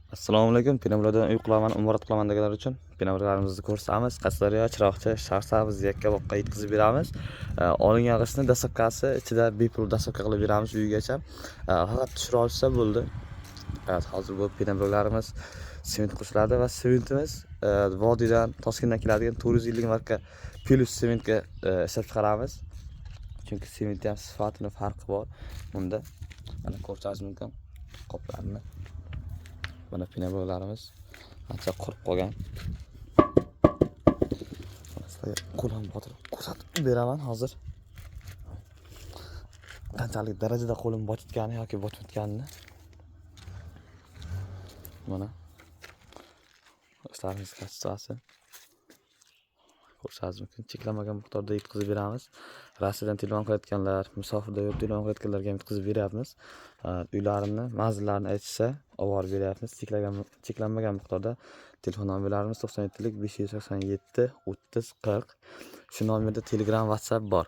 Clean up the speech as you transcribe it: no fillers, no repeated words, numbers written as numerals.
Assalomu alaykum. Pinabradan uy qilaman, umrat qilaman deganlar uchun pinabralarimizni ko'rsatamiz. Qashqadaryo, Chiroqchi, Sharsabz, Yakkabog'ga yetkazib beramiz. Olingan g'ishtni dastlabkasi ichida bepul dastlabka qilib beramiz uygacha. Faqat tushira olsa bo'ldi. Hozir bu pinabralarimiz sement qo'shiladi va sementimiz vodiydan, Toshkentdan keladigan 450 marka Plus sementga ishlab chiqaramiz. Chunki sementning ham sifatini farqi bor. Bunda mana ko'rishingiz mumkin qoplarni. Mana pinabralarimiz ancha qurib qolgan. Qo'lim botirib ko'rsatib beraman hozir. Qanchalik darajada qo'lim botitgani yoki botmayotganini. Mana ishlarimiz kastasi. Ko'rishingiz mumkin. Cheklanmagan miqdorda yetkazib beramiz. Rossiyadan telefon qilayotganlar, musofirda yo'q telefon qilayotganlarga yetkazib beryapmiz. Uylarini, manzillarini aytsa, olib borib beryapmiz. Cheklanmagan miqdorda telefon nomerlarimiz 97 587 30 40. Shu nomerda Telegram, WhatsApp bor.